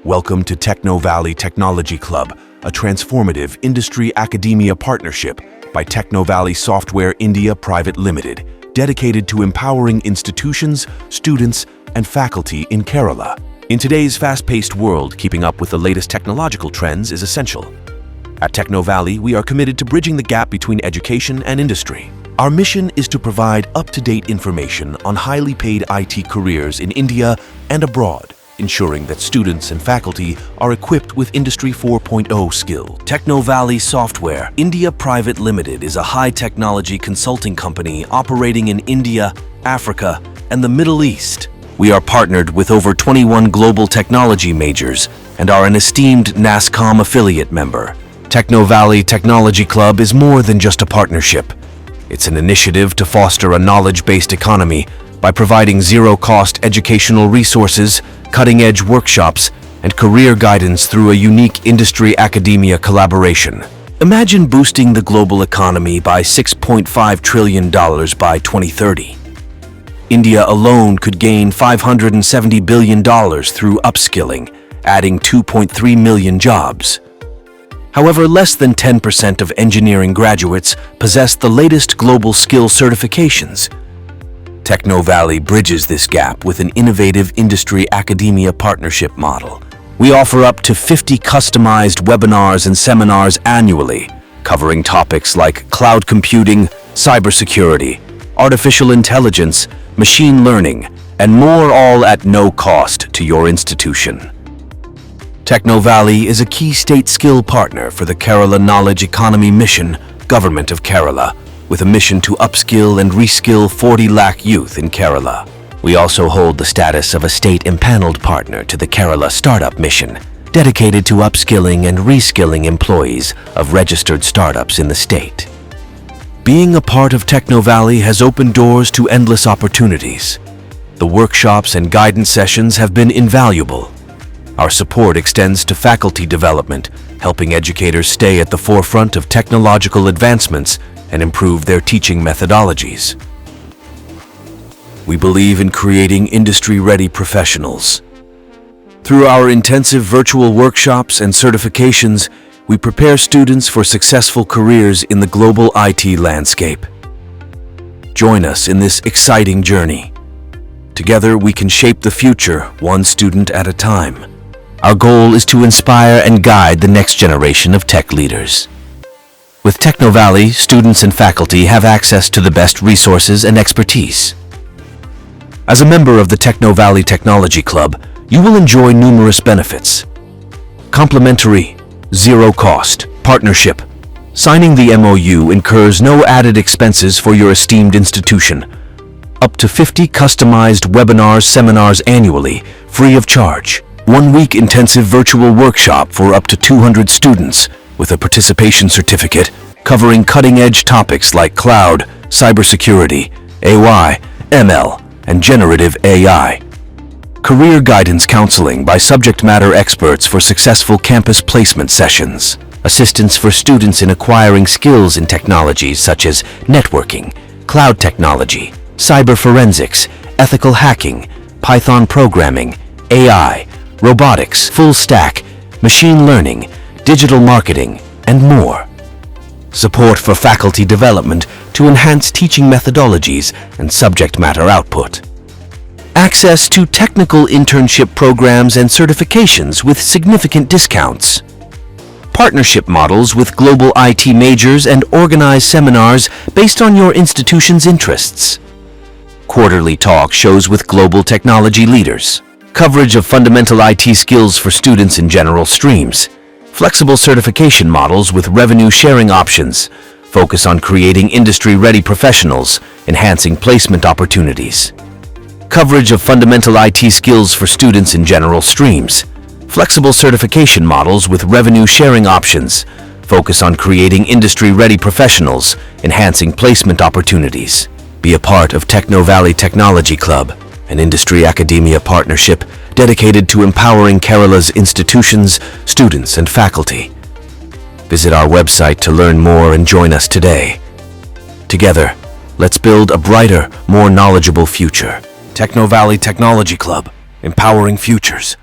Welcome to Technovalley Technology Club, a transformative industry-academia partnership by Technovalley Software India Private Limited, dedicated to empowering institutions, students, and faculty in Kerala. In today's fast-paced world, keeping up with the latest technological trends is essential. At Technovalley, we are committed to bridging the gap between education and industry. Our mission is to provide up-to-date information on highly paid IT careers in India and abroad, ensuring that students and faculty are equipped with Industry 4.0 skill. Technovalley Software India Private Limited is a high-technology consulting company operating in India, Africa, and the Middle East. We are partnered with over 21 global technology majors and are an esteemed NASCOM affiliate member. Technovalley Technology Club is more than just a partnership. It's an initiative to foster a knowledge-based economy by providing zero-cost educational resources, cutting-edge workshops, and career guidance through a unique industry-academia collaboration. Imagine boosting the global economy by $6.5 trillion by 2030. India alone could gain $570 billion through upskilling, adding 2.3 million jobs. However, less than 10% of engineering graduates possess the latest global skill certifications. Technovalley bridges this gap with an innovative industry-academia partnership model. We offer up to 50 customized webinars and seminars annually, covering topics like cloud computing, cybersecurity, artificial intelligence, machine learning, and more, all at no cost to your institution. Technovalley is a key state skill partner for the Kerala Knowledge Economy Mission, Government of Kerala, with a mission to upskill and reskill 40 lakh youth in Kerala. We also hold the status of a state empaneled partner to the Kerala Startup Mission, dedicated to upskilling and reskilling employees of registered startups in the state. Being a part of Technovalley has opened doors to endless opportunities. The workshops and guidance sessions have been invaluable. Our support extends to faculty development, helping educators stay at the forefront of technological advancements and improve their teaching methodologies. We believe in creating industry-ready professionals. Through our intensive virtual workshops and certifications, we prepare students for successful careers in the global IT landscape. Join us in this exciting journey. Together, we can shape the future, one student at a time. Our goal is to inspire and guide the next generation of tech leaders. With Technovalley, students and faculty have access to the best resources and expertise. As a member of the Technovalley Technology Club, you will enjoy numerous benefits. Complimentary, zero-cost partnership. Signing the MOU incurs no added expenses for your esteemed institution. Up to 50 customized webinars, seminars annually, free of charge. 1-week intensive virtual workshop for up to 200 students with a participation certificate covering cutting-edge topics like cloud, cybersecurity, AI, ML, and generative AI. Career guidance counseling by subject matter experts for successful campus placement sessions. Assistance for students in acquiring skills in technologies such as networking, cloud technology, cyber forensics, ethical hacking, Python programming, AI, robotics, full stack, machine learning, digital marketing, and more. Support for faculty development to enhance teaching methodologies and subject matter output. Access to technical internship programs and certifications with significant discounts. Partnership models with global IT majors and organized seminars based on your institution's interests. Quarterly talk shows with global technology leaders. Coverage of fundamental IT skills for students in general streams. Flexible certification models with revenue sharing options. Focus on creating industry-ready professionals, enhancing placement opportunities. Coverage of fundamental IT skills for students in general streams. Flexible certification models with revenue sharing options. Focus on creating industry-ready professionals, enhancing placement opportunities. Be a part of Technovalley Technology Club, an industry-academia partnership dedicated to empowering Kerala's institutions, students, and faculty. Visit our website to learn more and join us today. Together, let's build a brighter, more knowledgeable future. Technovalley Technology Club, empowering futures.